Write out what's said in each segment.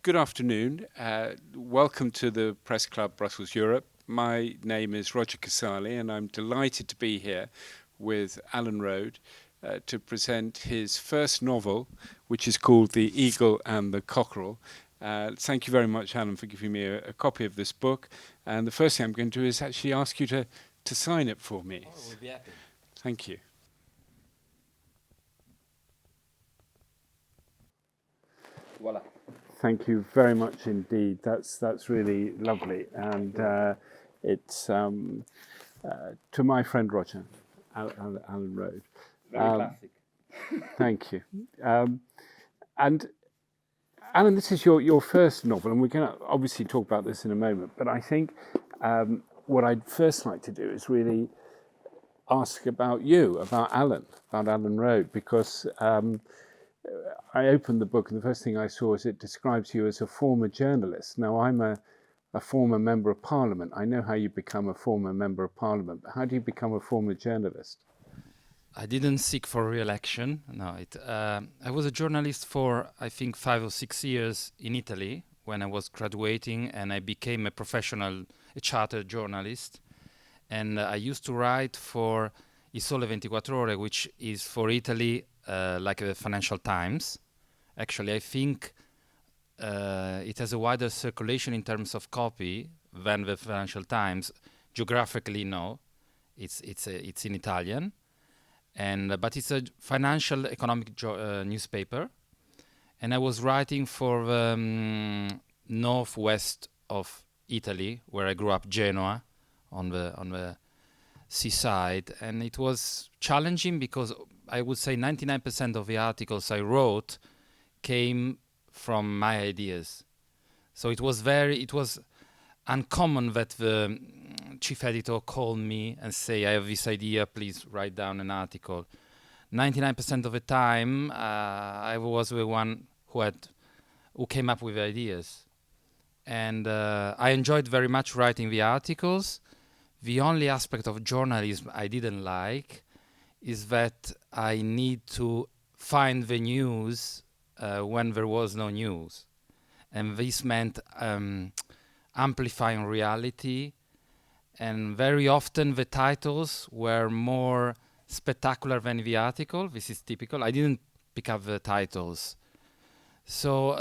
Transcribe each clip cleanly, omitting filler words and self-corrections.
Good afternoon. Welcome to the Press Club Brussels Europe. My name is Roger Casale, and I'm delighted to be here with Alan Rhode to present his first novel, which is called The Eagle and the Cockerel. Thank you very much, Alan, for giving me a copy of this book. And the first thing I'm going to do is actually ask you to sign it for me. Oh, we'll be happy. Thank you. Voila. Thank you very much indeed. That's really lovely, and it's to my friend Roger, Alan Rhode. Very classic. Thank you. And Alan, this is your first novel, and we're going to obviously talk about this in a moment. But I think what I'd first like to do is really ask about you, about Alan Rhode, because I opened the book and the first thing I saw is it describes you as a former journalist. Now, I'm a former member of parliament. I know how you become a former member of parliament, but how do you become a former journalist? I didn't seek for re-election. No, I was a journalist for, I think, 5 or 6 years in Italy when I was graduating, and I became a chartered journalist. And I used to write for Il Sole 24 Ore, which is for Italy like the Financial Times. Actually, I think it has a wider circulation in terms of copy than the Financial Times. Geographically, no, it's in Italian, but it's a financial economic newspaper. And I was writing for the northwest of Italy, where I grew up, Genoa, on the seaside, and it was challenging because I would say 99% of the articles I wrote came from my ideas. So it was uncommon that the chief editor called me and say, I have this idea, please write down an article. 99% of the time, I was the one who came up with ideas. And I enjoyed very much writing the articles. The only aspect of journalism I didn't like is that I need to find the news when there was no news. And this meant amplifying reality. And very often the titles were more spectacular than the article. This is typical. I didn't pick up the titles. So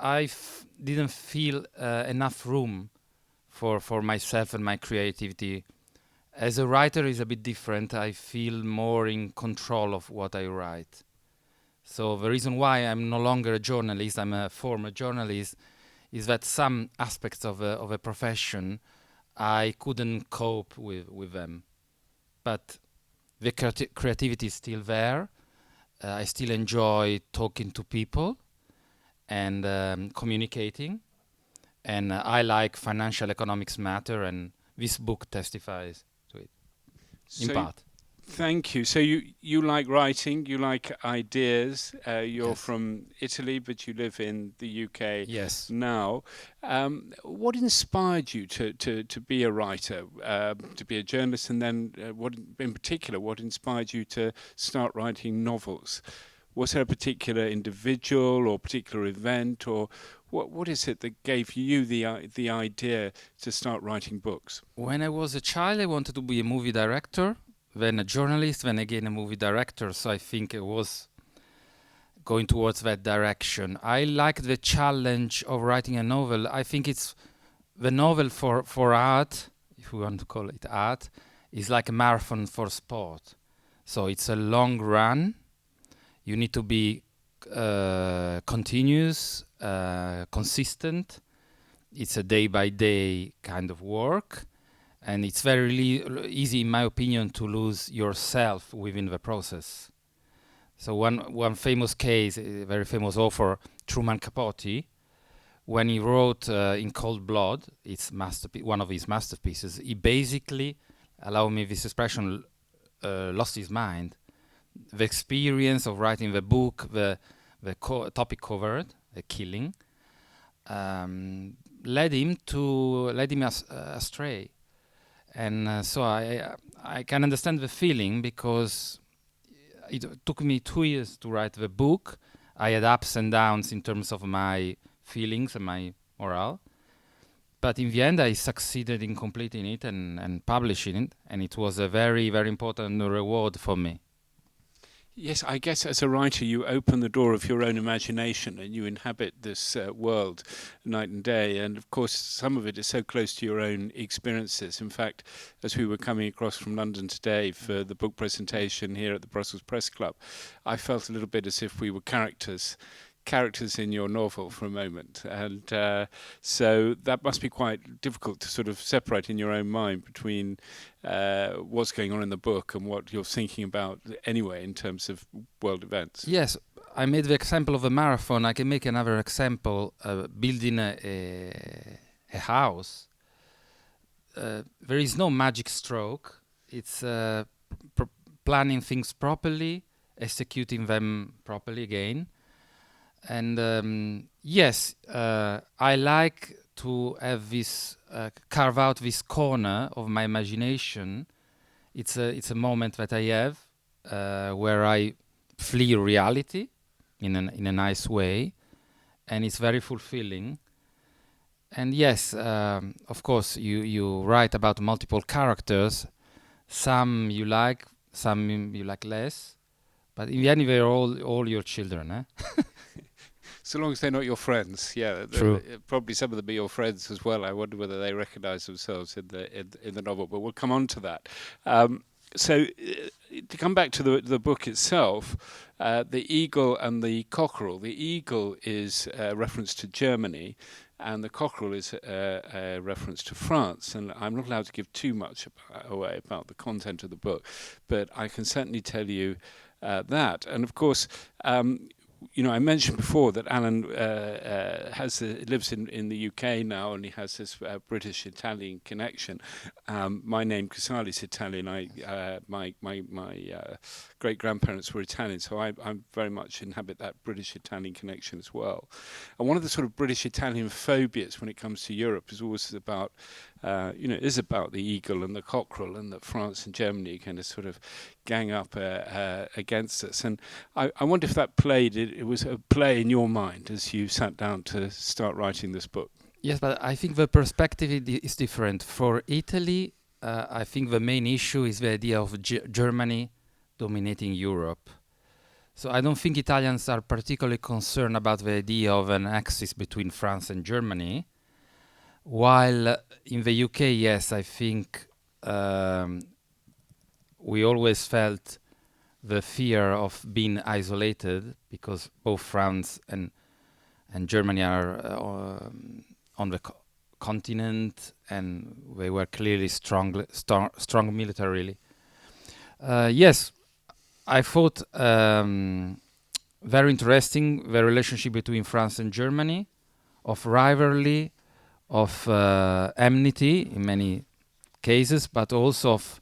I didn't feel enough room for myself and my creativity. As a writer is a bit different. I feel more in control of what I write. So the reason why I'm no longer a journalist, I'm a former journalist, is that some aspects of a profession I couldn't cope with them. But the creativity is still there. I still enjoy talking to people and communicating. And I like financial economics matter, and this book testifies to it, in part. Thank you. So you like writing, you like ideas. You're Yes. from Italy, but you live in the UK Yes. now. What inspired you to be a writer, to be a journalist, and then what inspired you to start writing novels? Was there a particular individual or particular event, or what is it that gave you the idea to start writing books? When I was a child, I wanted to be a movie director, then a journalist, then again a movie director. So I think I was going towards that direction. I like the challenge of writing a novel. I think it's the novel for art, if we want to call it art, is like a marathon for sport. So it's a long run. You need to be continuous, consistent. It's a day-by-day kind of work. And it's very easy, in my opinion, to lose yourself within the process. So one famous case, a very famous author, Truman Capote, when he wrote In Cold Blood, one of his masterpieces, he basically, allow me this expression, lost his mind. The experience of writing the book, the topic covered, the killing, led him astray. And so I can understand the feeling, because it took me 2 years to write the book. I had ups and downs in terms of my feelings and my morale. But in the end, I succeeded in completing it and publishing it, and it was a very, very important reward for me. Yes, I guess as a writer, you open the door of your own imagination and you inhabit this world night and day. And of course, some of it is so close to your own experiences. In fact, as we were coming across from London today for the book presentation here at the Brussels Press Club, I felt a little bit as if we were characters in your novel for a moment, and so that must be quite difficult to sort of separate in your own mind between what's going on in the book and what you're thinking about anyway in terms of world events. Yes, I made the example of a marathon. I can make another example, building a house. There is no magic stroke. It's planning things properly, executing them properly again. And yes, I like to have this carve out this corner of my imagination. It's a moment that I have where I flee reality in a nice way, and it's very fulfilling. And yes, of course, you write about multiple characters. Some you like, some you like less, but in the end, they're all your children, eh? So long as they're not your friends, yeah. True. Probably some of them are your friends as well. I wonder whether they recognise themselves in the novel, but we'll come on to that. So to come back to the book itself, the eagle and the cockerel. The eagle is a reference to Germany, and the cockerel is a reference to France. And I'm not allowed to give too much away about the content of the book, but I can certainly tell you that. And of course, I mentioned before that Alan lives in the UK now, and he has this British-Italian connection. My name Casale is Italian. My great grandparents were Italian, so I very much inhabit that British-Italian connection as well. And one of the sort of British-Italian phobias when it comes to Europe is always about the eagle and the cockerel, and that France and Germany are going to sort of gang up against us. And I wonder if that it was a play in your mind as you sat down to start writing this book. Yes, but I think the perspective is different. For Italy, I think the main issue is the idea of Germany dominating Europe. So I don't think Italians are particularly concerned about the idea of an axis between France and Germany. While in the UK, yes, I think we always felt the fear of being isolated, because both France and Germany are on the continent, and they were clearly strong militarily. Yes, I thought very interesting the relationship between France and Germany, of rivalry, of enmity in many cases, but also of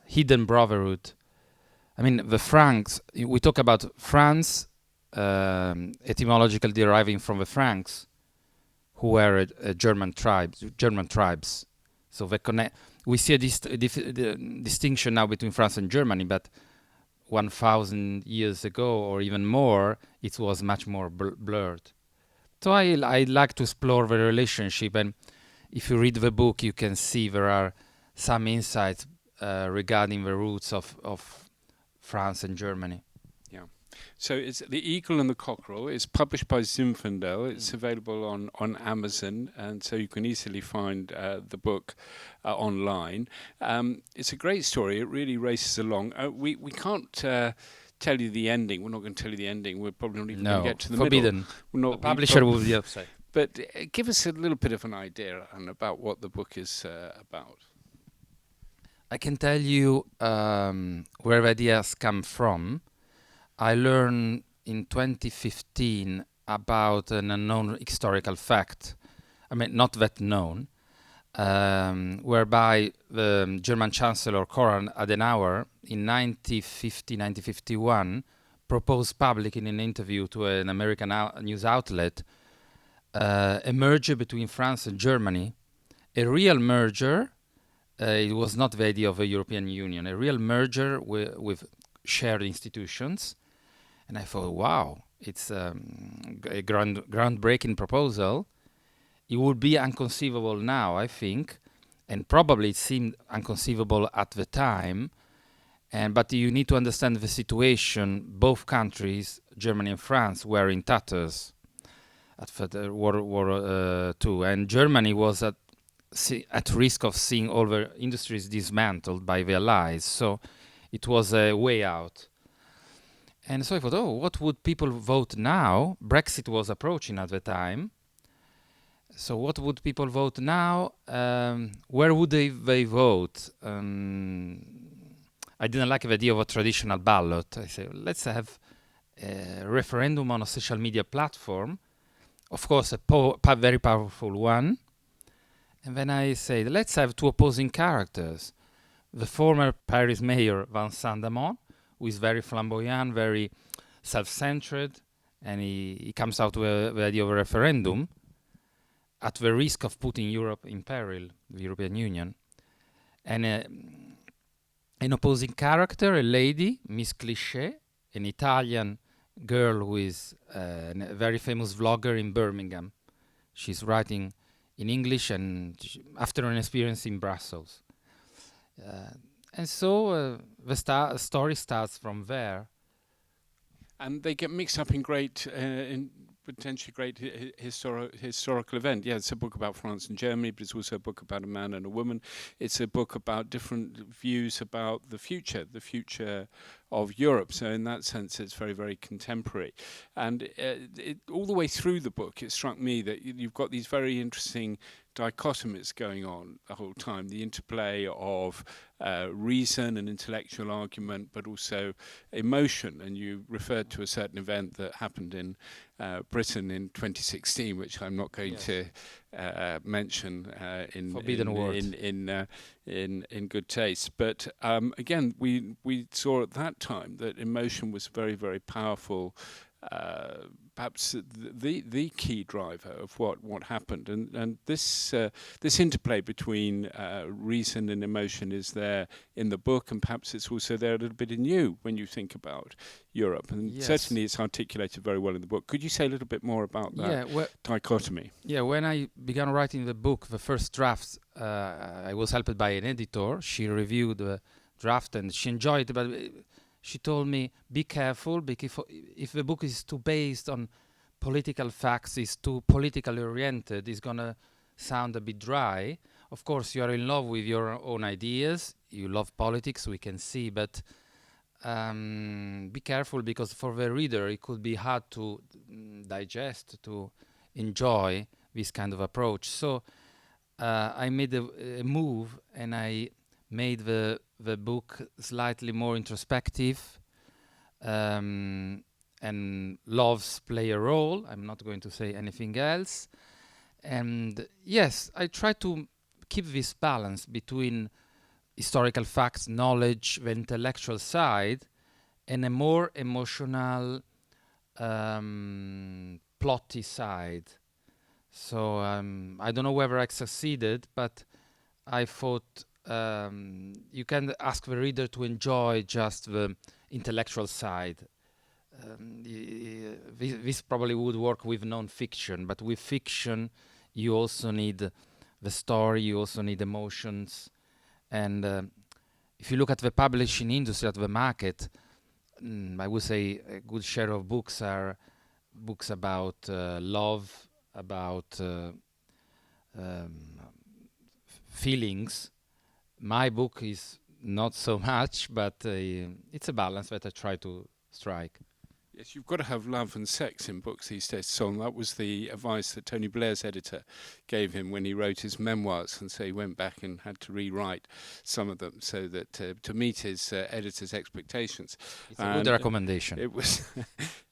hidden brotherhood. I mean, the Franks, we talk about France, etymologically deriving from the Franks, who were German tribes. So we see a distinction now between France and Germany, but 1,000 years ago or even more, it was much more blurred. So I like to explore the relationship, and if you read the book, you can see there are some insights regarding the roots of France and Germany. Yeah. So it's The Eagle and the Cockerel. It's published by Zinfandel. It's available on Amazon, and so you can easily find the book online. It's a great story. It really races along. We can't tell you the ending. We're not going to tell you the ending. We're probably not even going to get to the forbidden. middle. The publisher will be upset. But give us a little bit of an idea about what the book is about. I can tell you where the ideas come from. I learned in 2015 about an unknown historical fact. I mean, not that known, whereby the German Chancellor Konrad Adenauer in 1951 proposed publicly in an interview to an American news outlet a merger between France and Germany, a real merger. It was not the idea of a European Union, a real merger with shared institutions. And I thought, wow, it's a groundbreaking proposal. It would be unconceivable now, I think, and probably it seemed unconceivable at the time. But you need to understand the situation. Both countries, Germany and France, were in tatters after World War II, and Germany was at risk of seeing all the industries dismantled by the Allies. So it was a way out. And so I thought, oh, what would people vote now? Brexit was approaching at the time. So what would people vote now? Where would they vote? I didn't like the idea of a traditional ballot. I said, let's have a referendum on a social media platform. Of course, a very powerful one. And then I said, let's have two opposing characters. The former Paris mayor, Vincent Damon, who is very flamboyant, very self-centered, and he comes out with the idea of a referendum at the risk of putting Europe in peril, the European Union. And an opposing character, a lady, Miss Cliché, an Italian girl who is a very famous vlogger in Birmingham. She's writing in English and after an experience in Brussels. And so the story starts from there. And they get mixed up in potentially great historical event. Yeah, it's a book about France and Germany, but it's also a book about a man and a woman. It's a book about different views about the future of Europe. So in that sense, it's very, very contemporary. And all the way through the book, it struck me that you've got these very interesting dichotomies going on the whole time, the interplay of reason and intellectual argument, but also emotion. And you referred to a certain event that happened in Britain in 2016, which I'm not going to mention in good taste. But again, we saw at that time that emotion was very, very powerful. Perhaps the key driver of what happened, and this interplay between reason and emotion is there in the book, and perhaps it's also there a little bit in you when you think about Europe, and certainly it's articulated very well in the book. Could you say a little bit more about that dichotomy? Yeah, when I began writing the book, the first draft, I was helped by an editor. She reviewed the draft and she enjoyed it, but she told me, be careful, because if the book is too based on political facts, is too politically oriented, it's going to sound a bit dry. Of course, you are in love with your own ideas. You love politics, we can see, but be careful, because for the reader, it could be hard to digest, to enjoy this kind of approach. So I made a move, and I made the book slightly more introspective, and loves play a role. I'm not going to say anything else. And yes, I try to keep this balance between historical facts, knowledge, the intellectual side, and a more emotional, plotty side. So I don't know whether I succeeded, but I thought you can ask the reader to enjoy just the intellectual side. This probably would work with non-fiction, but with fiction you also need the story, you also need emotions. And if you look at the publishing industry, at the market, I would say a good share of books are books about love, about feelings. My book is not so much, but it's a balance that I try to strike. Yes, you've got to have love and sex in books these days, Son. That was the advice that Tony Blair's editor gave him when he wrote his memoirs, and so he went back and had to rewrite some of them so that to meet his editor's expectations. It's a good recommendation. It was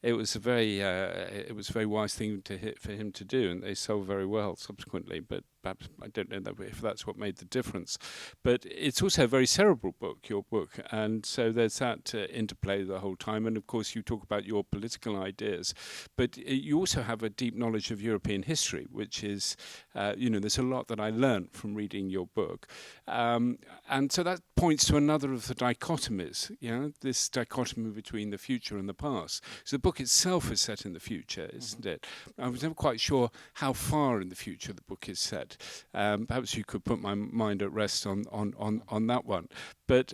it was a very wise thing for him to do, and they sold very well subsequently. But perhaps I don't know if that's what made the difference. But it's also a very cerebral book, your book, and so there's that interplay the whole time. And of course, you talk about your political ideas, but you also have a deep knowledge of European history, which is, there's a lot that I learned from reading your book, and so that points to another of the dichotomies, this dichotomy between the future and the past. So the book itself is set in the future, isn't it? I was never quite sure how far in the future the book is set. Perhaps you could put my mind at rest on that one. But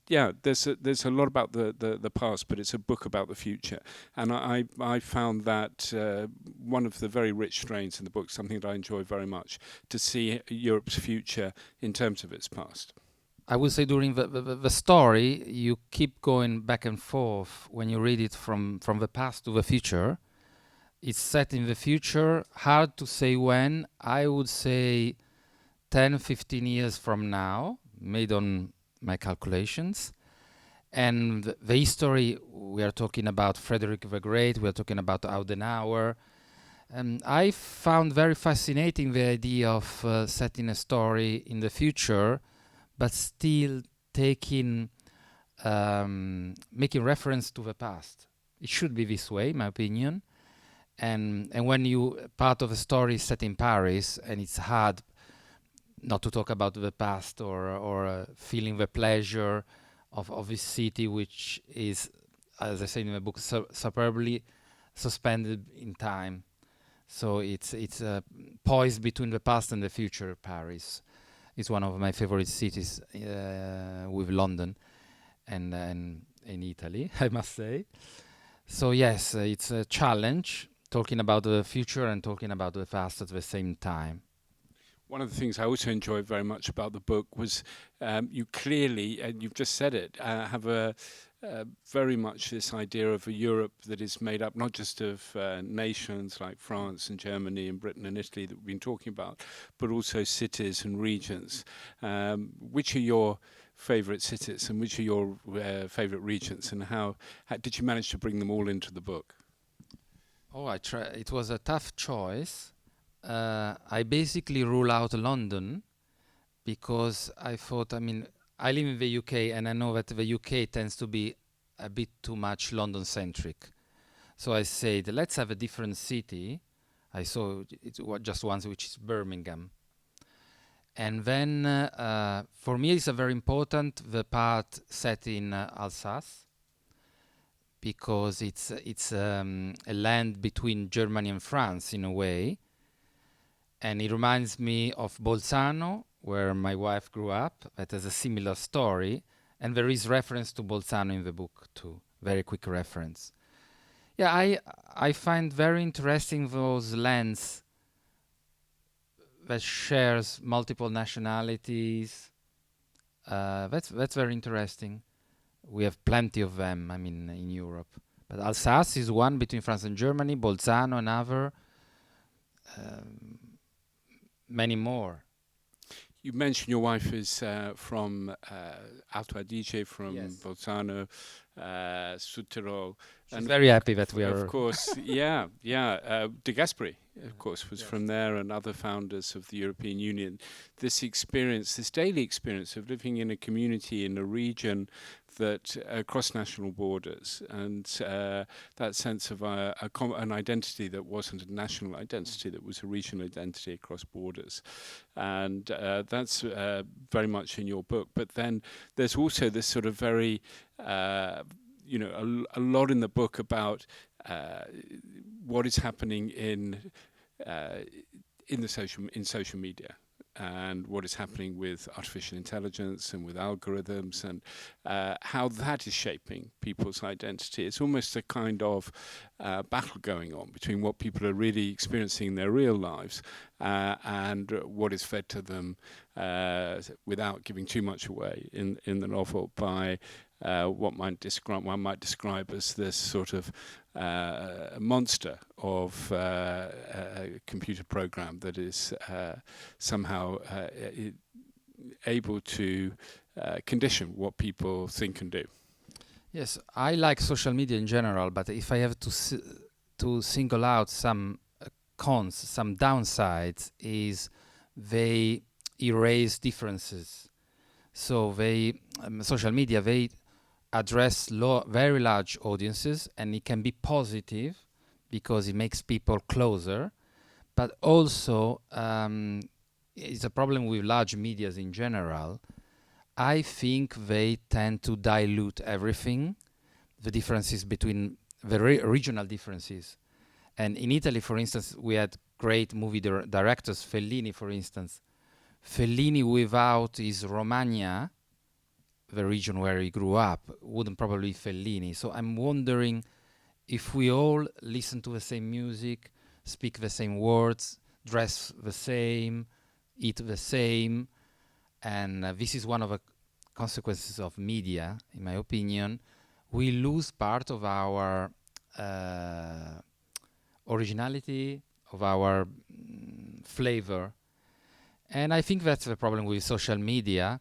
there's a lot about the past, but it's a book about the future. And I found that one of the very rich strains in the book, something that I enjoy very much, to see Europe's future in terms of its past. I would say during the story, you keep going back and forth when you read it from the past to the future. It's set in the future, hard to say when. I would say 10, 15 years from now, made on my calculations. And the history, we are talking about Frederick the Great, we are talking about Adenauer. And I found very fascinating the idea of setting a story in the future, but still making reference to the past. It should be this way, in my opinion. And when part of the story is set in Paris, and it's hard not to talk about the past or feeling the pleasure of this city, which is, as I say in the book, superbly suspended in time. So it's poised between the past and the future. Paris is one of my favorite cities, with London and in Italy, I must say. So yes, it's a challenge talking about the future and talking about the past at the same time. One of the things I also enjoyed very much about the book was you clearly, and you've just said it, have very much this idea of a Europe that is made up not just of nations like France and Germany and Britain and Italy that we've been talking about, but also cities and regions. Which are your favourite cities and which are your favourite regions, and how did you manage to bring them all into the book? It was a tough choice. I basically rule out London because I thought, I live in the UK and I know that the UK tends to be a bit too much London-centric. So I said, let's have a different city. I saw it just once, which is Birmingham. And then for me it's very important, the part set in Alsace, because it's a land between Germany and France in a way. And it reminds me of Bolzano, where my wife grew up. That has a similar story. And there is reference to Bolzano in the book too. Very quick reference. Yeah, I find very interesting those lands that shares multiple nationalities. That's very interesting. We have plenty of them, in Europe. But Alsace is one between France and Germany, Bolzano another. Many more. You mentioned your wife is from Alto Adige, from Bolzano, Südtirol. She's very happy that we are. Of course, yeah. De Gasperi, of course, was from there, and other founders of the European Union. This daily experience of living in a community, in a region that across national borders, and that sense of an identity that wasn't a national identity, that was a regional identity across borders. And that's very much in your book. But then there's also this sort of very, a lot in the book about what is happening in social media, and what is happening with artificial intelligence and with algorithms, and how that is shaping people's identity. It's almost a kind of battle going on between what people are really experiencing in their real lives and what is fed to them without giving too much away in the novel by what one might describe as this sort of monster of a computer program that is somehow able to condition what people think and do. Yes, I like social media in general, but if I have to single out some cons, some downsides, is they erase differences. So social media, they address very large audiences, and it can be positive because it makes people closer, but also it's a problem with large medias in general. I think they tend to dilute everything, the differences between the regional differences. And in Italy, for instance, we had great movie directors, Fellini, for instance. Fellini without his Romagna, the region where he grew up, wouldn't probably be Fellini. So I'm wondering if we all listen to the same music, speak the same words, dress the same, eat the same, and this is one of the consequences of media, in my opinion. We lose part of our originality, of our flavor. And I think that's the problem with social media.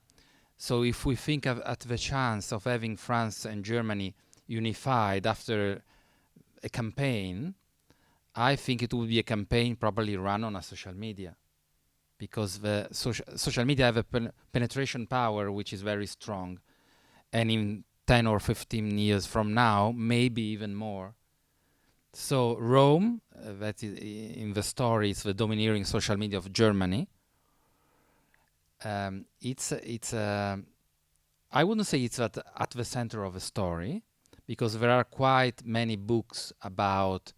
So if we think at the chance of having France and Germany unified after a campaign, I think it would be a campaign probably run on a social media, because the social media have a penetration power which is very strong, and in 10 or 15 years from now, maybe even more. So Rome, that is in the story, is the domineering social media of Germany. It's I wouldn't say it's at the center of the story, because there are quite many books about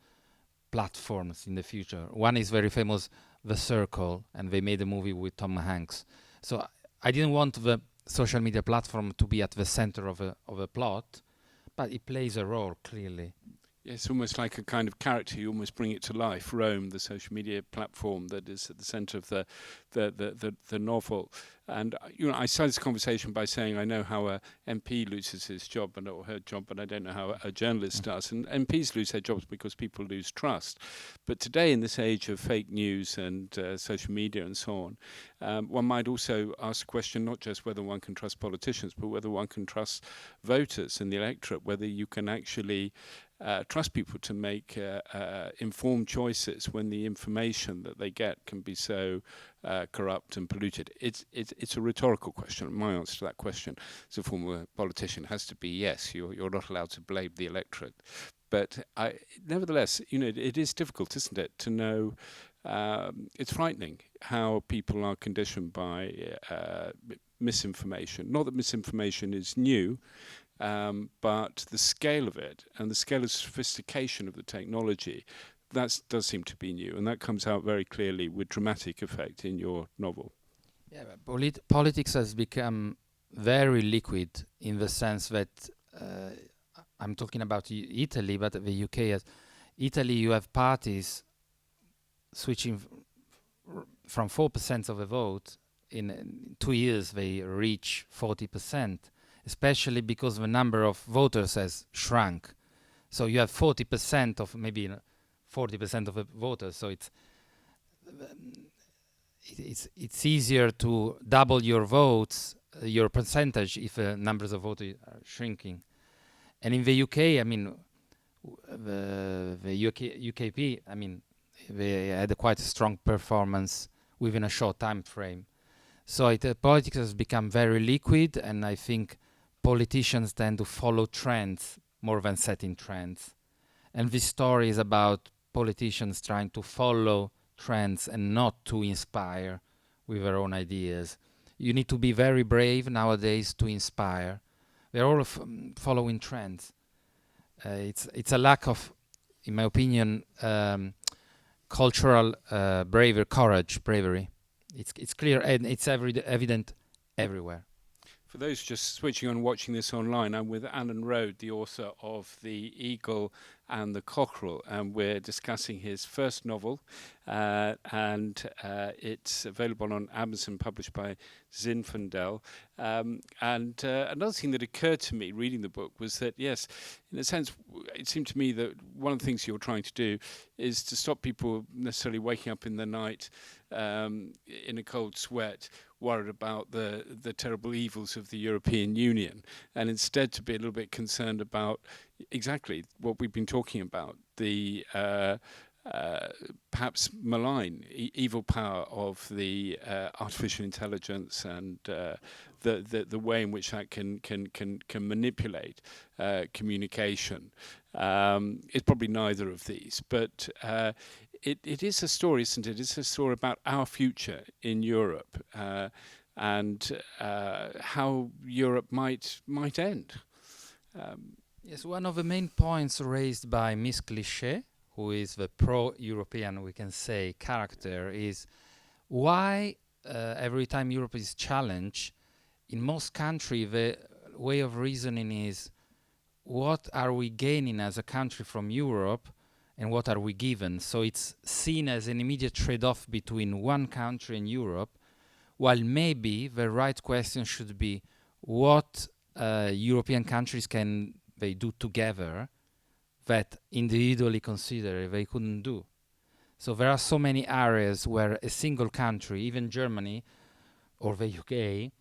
platforms in the future. One is very famous, The Circle, and they made a movie with Tom Hanks. So I didn't want the social media platform to be at the center of a plot, but it plays a role, clearly. It's almost like a kind of character. You almost bring it to life. Rome, the social media platform that is at the centre of the novel. And I started this conversation by saying I know how a MP loses his job or her job, but I don't know how a journalist does. And MPs lose their jobs because people lose trust. But today, in this age of fake news and social media and so on, one might also ask the question not just whether one can trust politicians, but whether one can trust voters and the electorate, whether you can actually trust people to make informed choices when the information that they get can be so corrupt and polluted. It's a rhetorical question. My answer to that question as a former politician has to be yes, you're not allowed to blame the electorate. But nevertheless, it is difficult, isn't it, to know. It's frightening how people are conditioned by misinformation. Not that misinformation is new, but the scale of it and the scale of sophistication of the technology, that does seem to be new, and that comes out very clearly with dramatic effect in your novel. Yeah, politics has become very liquid, in the sense that I'm talking about Italy, but the UK has. Italy, you have parties switching from 4% of the vote. In 2 years, they reach 40%, especially because the number of voters has shrunk. So you have 40% of maybe 40% of the voters. So it's easier to double your votes, your percentage, if numbers of voters are shrinking. And in the UK, I mean, the UKP, I mean, they had a quite strong performance within a short time frame. So politics has become very liquid, and I think politicians tend to follow trends more than setting trends. And this story is about politicians trying to follow trends and not to inspire with their own ideas. You need to be very brave nowadays to inspire. They're all following trends. It's a lack of, in my opinion, cultural bravery. It's clear and it's evident everywhere. For those just switching on, watching this online, I'm with Alan Rhode, the author of The Eagle and the Cockerel, and we're discussing his first novel, and it's available on Amazon, published by Zinfandel. And another thing that occurred to me reading the book was that, yes, in a sense, it seemed to me that one of the things you're trying to do is to stop people necessarily waking up in the night in a cold sweat, worried about the terrible evils of the European Union, and instead to be a little bit concerned about exactly what we've been talking about, the perhaps malign, evil power of the artificial intelligence and the way in which that can manipulate communication. It's probably neither of these, but it is a story, isn't it? It's a story about our future in Europe. and how Europe might end. Yes, one of the main points raised by Miss Cliché, who is the pro-European, we can say, character, is why every time Europe is challenged, in most countries the way of reasoning is what are we gaining as a country from Europe and what are we given? So it's seen as an immediate trade-off between one country and Europe, while maybe the right question should be what European countries can they do together that individually consider they couldn't do. So there are so many areas where a single country, even Germany or the UK,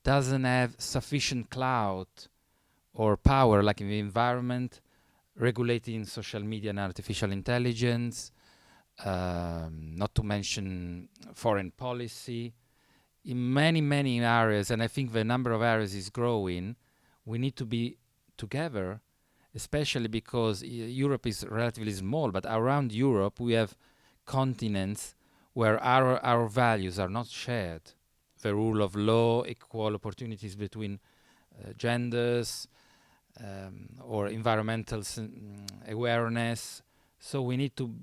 doesn't have sufficient clout or power, like in the environment, regulating social media and artificial intelligence, not to mention foreign policy. In many, many areas, and I think the number of areas is growing, we need to be together, especially because Europe is relatively small, but around Europe we have continents where our values are not shared. The rule of law, equal opportunities between genders, or environmental awareness. So we need to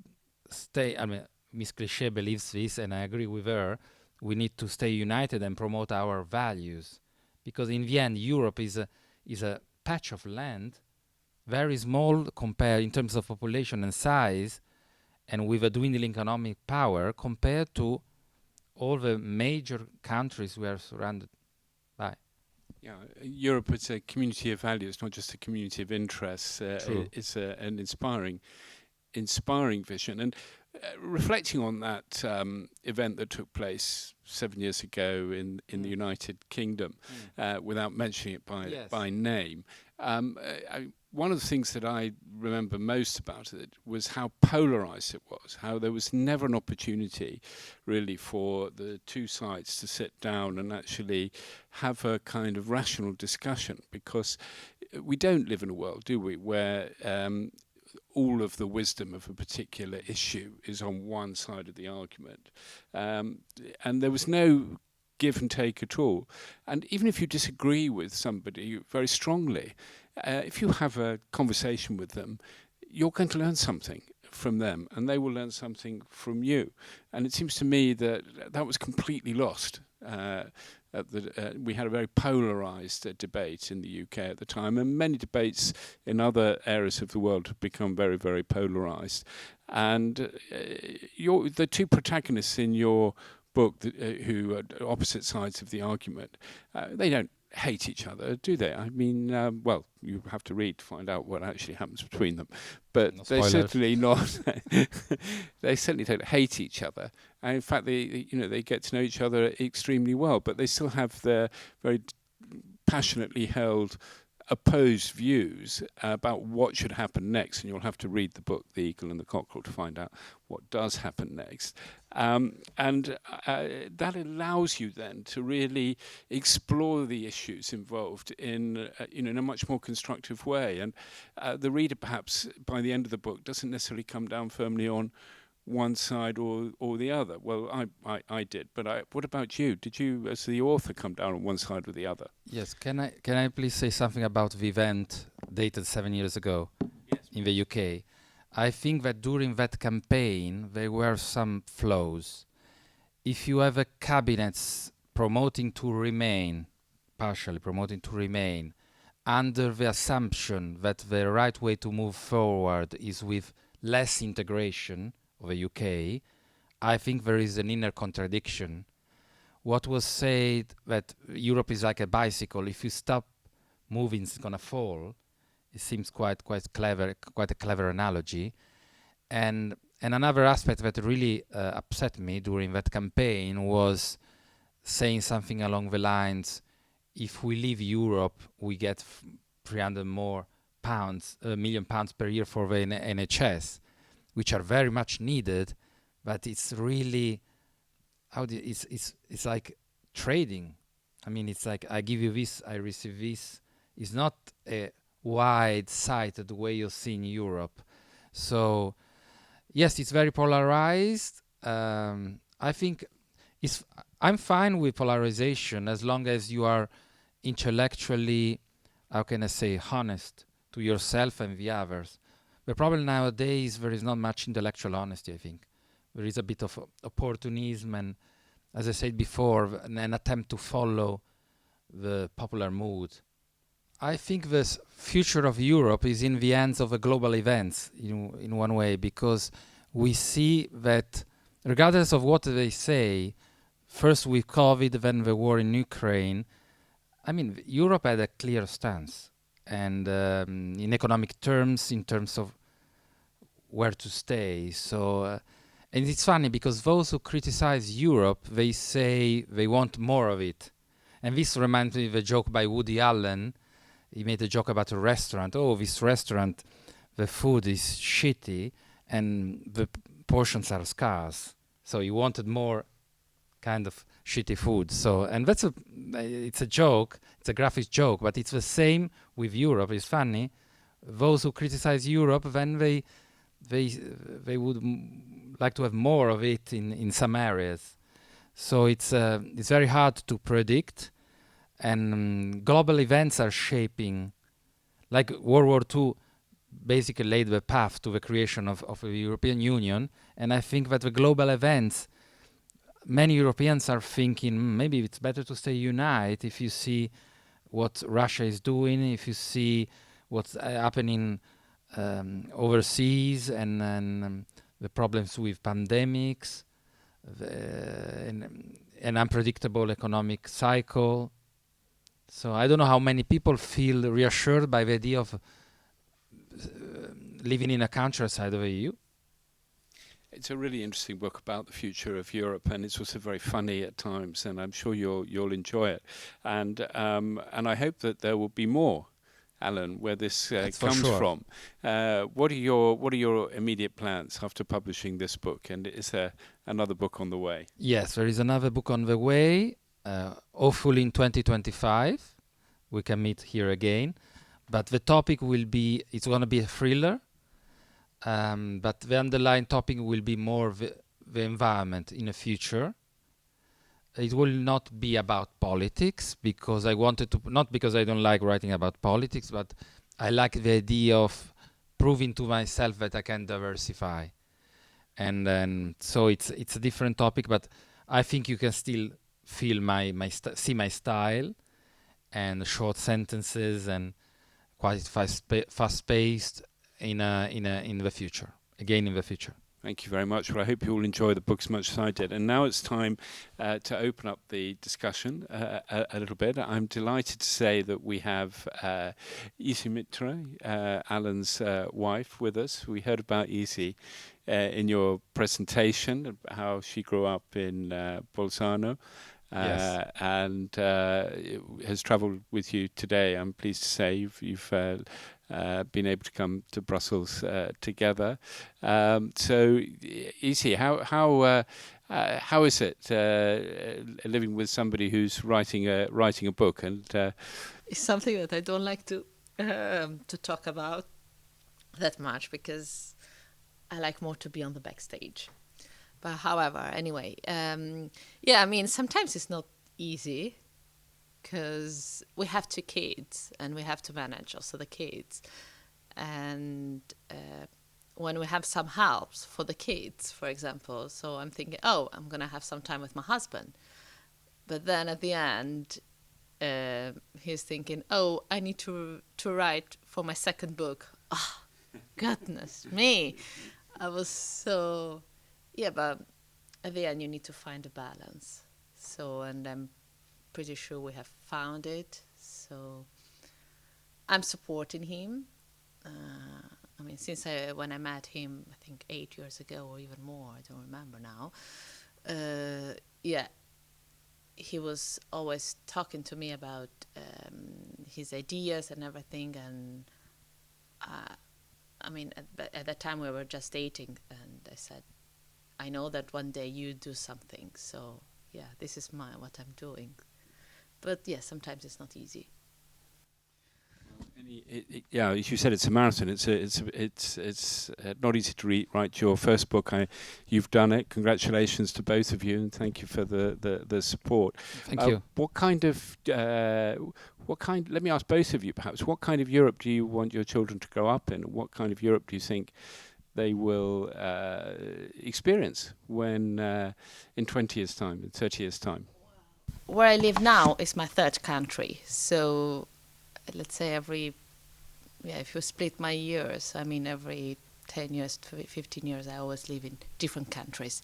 stay, I mean, Ms. Cliché believes this, and I agree with her, we need to stay united and promote our values. Because in the end, Europe is a patch of land, very small compared in terms of population and size, and with a dwindling economic power compared to all the major countries we are surrounded by. Yeah, Europe is a community of values, not just a community of interests. It's an inspiring vision. And reflecting on that event that took place 7 years ago in the United Kingdom, without mentioning it by name, one of the things that I remember most about it was how polarized it was, how there was never an opportunity really for the two sides to sit down and actually have a kind of rational discussion, because we don't live in a world, do we, where all of the wisdom of a particular issue is on one side of the argument. And there was no give and take at all. And even if you disagree with somebody very strongly, if you have a conversation with them, you're going to learn something from them, and they will learn something from you. And it seems to me that that was completely lost. We had a very polarized debate in the UK at the time, and many debates in other areas of the world have become very, very polarized. And the two protagonists in your book who are opposite sides of the argument, they don't hate each other, do they? I mean, well, you have to read to find out what actually happens between them, but they certainly not. They certainly don't hate each other, and in fact, they get to know each other extremely well. But they still have their very passionately held opposed views about what should happen next, and you'll have to read the book The Eagle and the Cockerel to find out what does happen next. And that allows you then to really explore the issues involved in a much more constructive way. And the reader, perhaps by the end of the book, doesn't necessarily come down firmly on one side or the other. Well, I did, but what about you? Did you, as the author, come down on one side or the other? Yes. Can I please say something about the event dated 7 years ago in the UK? I think that during that campaign there were some flaws. If you have a cabinet promoting to remain, partially promoting to remain, under the assumption that the right way to move forward is with less integration of the UK, I think there is an inner contradiction. What was said that Europe is like a bicycle, if you stop moving it's gonna fall, it seems quite clever, quite a clever analogy. And another aspect that really upset me during that campaign was saying something along the lines, if we leave Europe we get 300 more million pounds per year for the NHS, which are very much needed, but it's really it's like trading. I mean, it's like I give you this, I receive this. It's not a wide-sighted way of seeing Europe. So yes, it's very polarized. I think I'm fine with polarization as long as you are intellectually, how can I say, honest to yourself and the others. The problem nowadays, there is not much intellectual honesty, I think. There is a bit of opportunism and, as I said before, an attempt to follow the popular mood. I think the future of Europe is in the hands of the global events in one way, because we see that regardless of what they say, first with COVID, then the war in Ukraine, I mean, Europe had a clear stance. And in economic terms, in terms of where to stay. So, and it's funny because those who criticize Europe, they say they want more of it. And this reminds me of a joke by Woody Allen. He made a joke about a restaurant. Oh, this restaurant, the food is shitty and the portions are scarce. So he wanted more kind of shitty food. So, and it's a joke, it's a graphic joke, but it's the same with Europe. It's funny. Those who criticize Europe, then they would like to have more of it in some areas. So it's very hard to predict, and global events are shaping, like World War II basically laid the path to the creation of the European Union, and I think that the global events, many Europeans are thinking maybe it's better to stay united. If you see what Russia is doing, if you see what's happening overseas, and the problems with pandemics, an unpredictable economic cycle. So I don't know how many people feel reassured by the idea of living in a countryside of the EU. It's a really interesting book about the future of Europe, and it's also very funny at times, and I'm sure you'll enjoy it. And I hope that there will be more, Alan, where this comes from. What are your immediate plans after publishing this book? And is there another book on the way? Yes, there is another book on the way. Hopefully in 2025 we can meet here again. But the topic it's going to be a thriller. But the underlying topic will be more the environment in the future. It will not be about politics, because I wanted to, not because I don't like writing about politics, but I like the idea of proving to myself that I can diversify. And then, so it's a different topic, but I think you can still feel see my style, and short sentences and quite fast-paced in the future. Again, in the future. Thank you very much. Well, I hope you all enjoy the book as much as I did. And now it's time to open up the discussion a little bit. I'm delighted to say that we have Isi Mitra, Alan's wife, with us. We heard about Isi in your presentation, how she grew up in Bolzano. Yes. And has travelled with you today. I'm pleased to say you've been able to come to Brussels together. So, Isi, how is it living with somebody who's writing a book? And it's something that I don't like to talk about that much, because I like more to be on the backstage. But however, anyway, yeah, I mean, sometimes it's not easy, because we have 2 kids and we have to manage also the kids. And when we have some helps for the kids, for example, so I'm thinking, oh, I'm going to have some time with my husband. But then at the end, he's thinking, oh, I need to write for my second book. Oh, goodness me. I was so... Yeah, but at the end you need to find a balance. So, and I'm pretty sure we have found it. So I'm supporting him. I mean, since when I met him, I think 8 years ago or even more, I don't remember now. Yeah, he was always talking to me about his ideas and everything. And I mean, at that time we were just dating, and I said, I know that one day you do something, so yeah, this is what I'm doing. But yeah, sometimes it's not easy. Yeah, as you said, it's a marathon. It's not easy to write your first book. You've done it. Congratulations to both of you, and thank you for the support. Thank you. Let me ask both of you, perhaps. What kind of Europe do you want your children to grow up in? What kind of Europe do you think they will experience when in 20 years' time, in 30 years' time? Where I live now is my third country, so let's say if you split my years, I mean every 10 years, 15 years, I always live in different countries.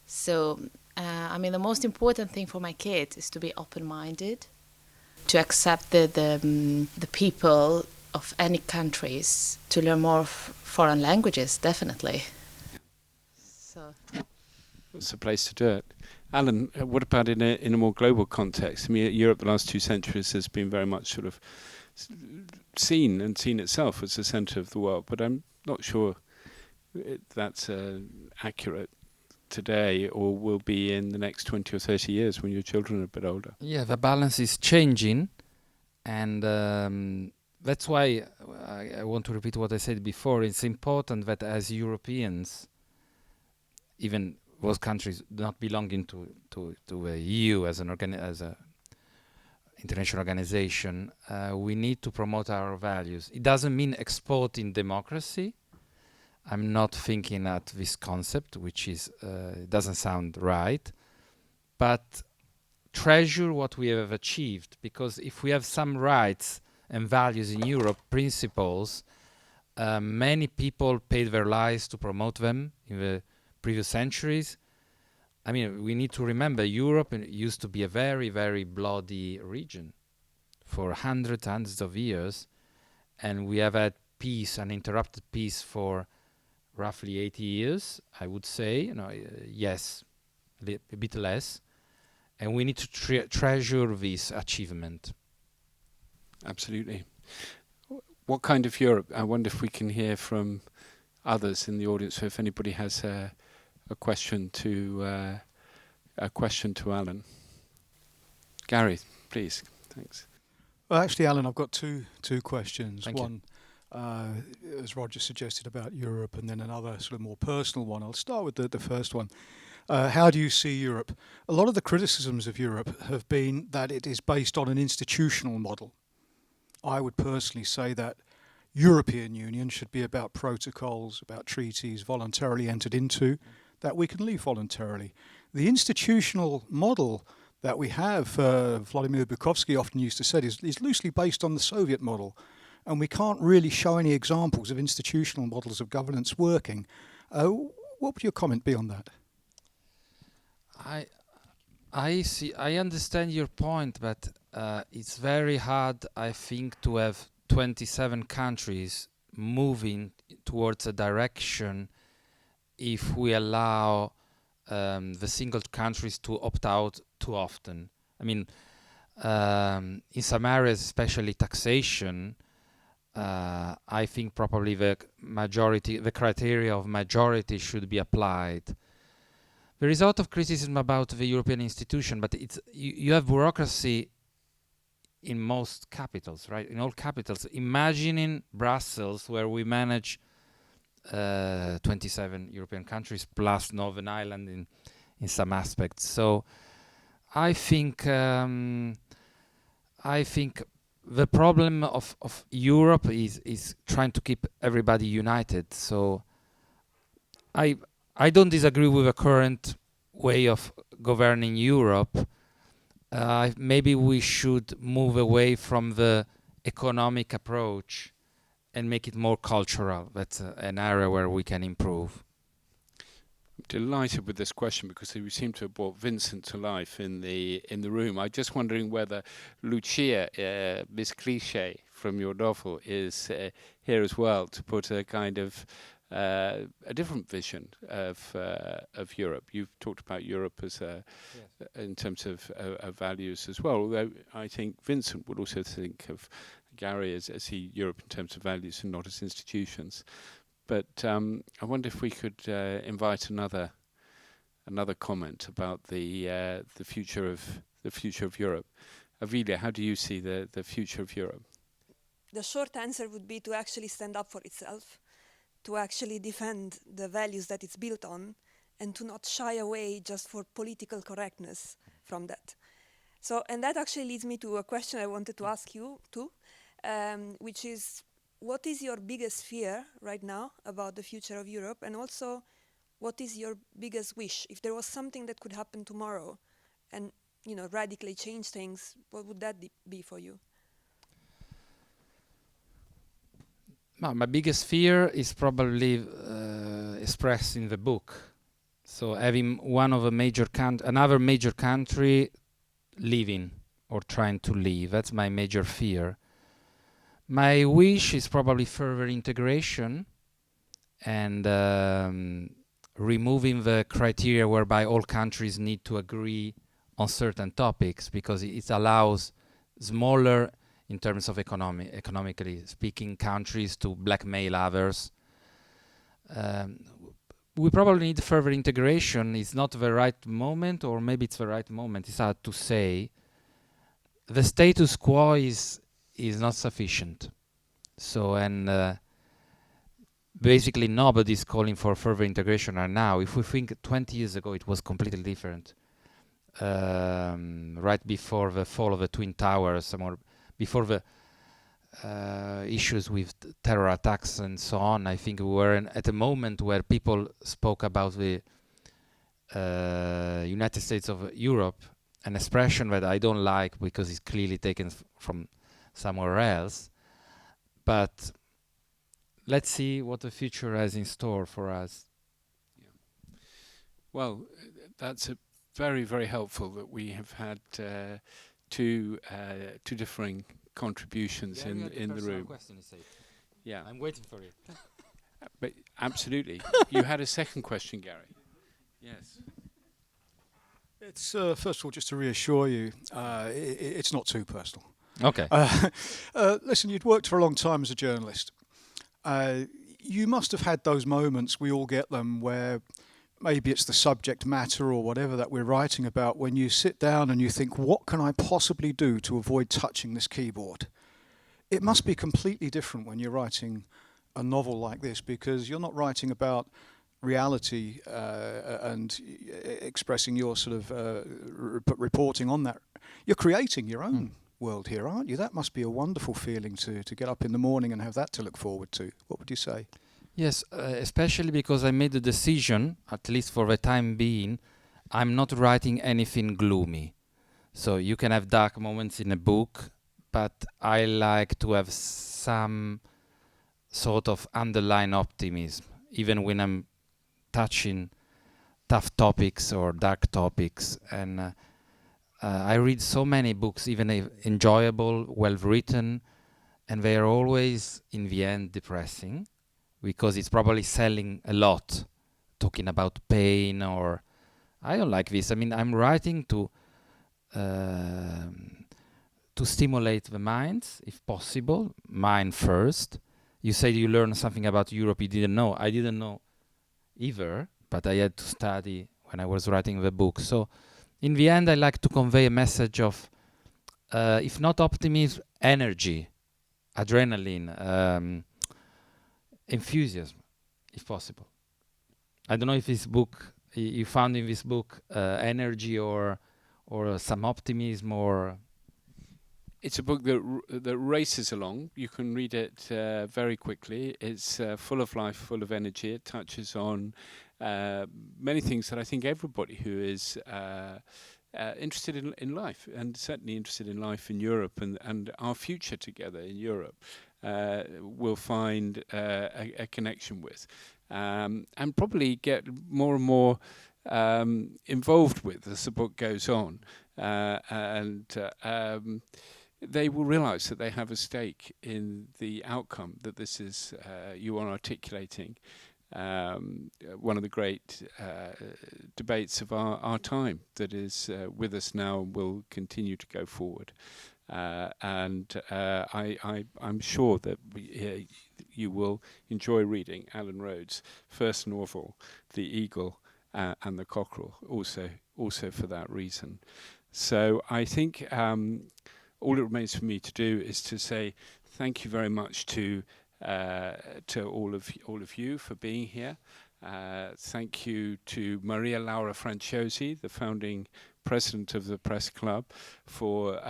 So, I mean, the most important thing for my kids is to be open-minded, to accept the people of any countries, to learn more foreign languages, definitely. So it's the place to do it. Alan, what about in a more global context? I mean, Europe the last 2 centuries has been very much sort of seen itself as the centre of the world, but I'm not sure that's accurate today or will be in the next 20 or 30 years when your children are a bit older. Yeah, the balance is changing, and that's why I want to repeat what I said before. It's important that as Europeans, even those countries not belonging to the EU as a international organization, we need to promote our values. It doesn't mean exporting democracy. I'm not thinking at this concept, which is doesn't sound right, but treasure what we have achieved, because if we have some rights and values in Europe, principles, many people paid their lives to promote them in the previous centuries. I mean, we need to remember Europe used to be a very, very bloody region for hundreds of years, and we have had peace, uninterrupted peace, for roughly 80 years, I would say. Yes, a bit less, and we need to treasure this achievement. Absolutely. What kind of Europe? I wonder if we can hear from others in the audience. So if anybody has a question to Alan. Gary, please. Thanks. Well, actually, Alan, I've got two questions. Thank one, as Roger suggested, about Europe, and then another sort of more personal one. I'll start with the first one. How do you see Europe? A lot of the criticisms of Europe have been that it is based on an institutional model. I would personally say that European Union should be about protocols, about treaties voluntarily entered into, that we can leave voluntarily. The institutional model that we have, Vladimir Bukovsky often used to say, is loosely based on the Soviet model. And we can't really show any examples of institutional models of governance working. What would your comment be on that? I see. I understand your point, but it's very hard, I think, to have 27 countries moving towards a direction if we allow the single countries to opt out too often. I mean, in some areas, especially taxation, I think probably the criteria of majority should be applied. There is a lot of criticism about the European institution, but you have bureaucracy in most capitals, right? In all capitals. Imagining Brussels, where we manage 27 European countries plus Northern Ireland in some aspects. So I think the problem of Europe is trying to keep everybody united. So I don't disagree with the current way of governing Europe. Maybe we should move away from the economic approach and make it more cultural. That's an area where we can improve. I'm delighted with this question because we seem to have brought Vincent to life in the room. I'm just wondering whether Lucia, Miss Cliché from your novel, is here as well to put a kind of a different vision of Europe. You've talked about Europe as in terms of values as well. Although I think Vincent would also think of Gary as Europe in terms of values and not as institutions. But I wonder if we could invite another comment about the future of Europe. Avilia, how do you see the future of Europe? the short answer would be to actually stand up for itself, to actually defend the values that it's built on, and to not shy away just for political correctness from that. So, and that actually leads me to a question I wanted to ask you too, which is, what is your biggest fear right now about the future of Europe? And also, what is your biggest wish? If there was something that could happen tomorrow and, you know, radically change things, what would that be for you? No, my biggest fear is probably expressed in the book. So having one of another major country leaving or trying to leave, that's my major fear. My wish is probably further integration and removing the criteria whereby all countries need to agree on certain topics, because it allows smaller, in terms of economically speaking, countries to blackmail others. We probably need further integration. It's not the right moment, or maybe it's the right moment. It's hard to say. The status quo is not sufficient. So, and basically nobody's calling for further integration right now. If we think 20 years ago, it was completely different. Right before the fall of the Twin Towers, or before the issues with terror attacks and so on, I think we were at a moment where people spoke about the United States of Europe, an expression that I don't like because it's clearly taken from somewhere else. But let's see what the future has in store for us. Yeah. Well, that's very, very helpful that we have had two differing contributions in the room. Question, you say. Yeah, I'm waiting for it. but absolutely. You had a second question, Gary. Yes. It's first of all, just to reassure you, it's not too personal. Okay. Listen, you'd worked for a long time as a journalist. You must have had those moments, we all get them, where maybe it's the subject matter or whatever that we're writing about, when you sit down and you think, what can I possibly do to avoid touching this keyboard? It must be completely different when you're writing a novel like this, because you're not writing about reality and expressing your sort of reporting on that. You're creating your own world here, aren't you? That must be a wonderful feeling to get up in the morning and have that to look forward to. What would you say? Yes, especially because I made the decision, at least for the time being, I'm not writing anything gloomy. So you can have dark moments in a book, but I like to have some sort of underlying optimism, even when I'm touching tough topics or dark topics. And I read so many books, even enjoyable, well written, and they are always, in the end, depressing, because it's probably selling a lot, talking about pain, or I don't like this. I mean, I'm writing to stimulate the mind, if possible, mind first. You said you learned something about Europe you didn't know. I didn't know either, but I had to study when I was writing the book. So in the end, I like to convey a message of, if not optimism, energy, adrenaline, enthusiasm, if possible. I don't know if this book, you found in this book energy or some optimism, or... It's a book that races along. You can read it very quickly. It's full of life, full of energy. It touches on many things that I think everybody who is interested in life, and certainly interested in life in Europe and our future together in Europe, will find a connection with, and probably get more and more involved with as the book goes on. They will realise that they have a stake in the outcome that this is you are articulating. One of the great debates of our time that is with us now and will continue to go forward. I'm sure that you will enjoy reading Alan Rhode's first novel, The Eagle and the Cockerel, also for that reason. So I think all it remains for me to do is to say thank you very much to all of you for being here. Thank you to Maria Laura Franciosi, the founding president of the Press Club, for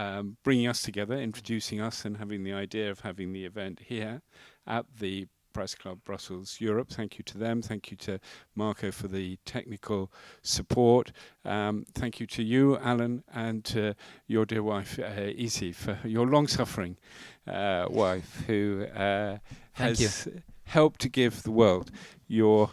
bringing us together, introducing us, and having the idea of having the event here at the Press Club Brussels Europe. Thank you to them. Thank you to Marco for the technical support. Thank you to you, Alan, and to your dear wife, Isi, for your long-suffering wife, who has helped to give the world your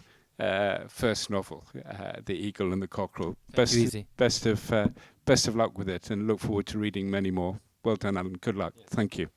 first novel, The Eagle and the Cockerel. Best of luck with it, and look forward to reading many more. Well done, Alan. Good luck. Thank you.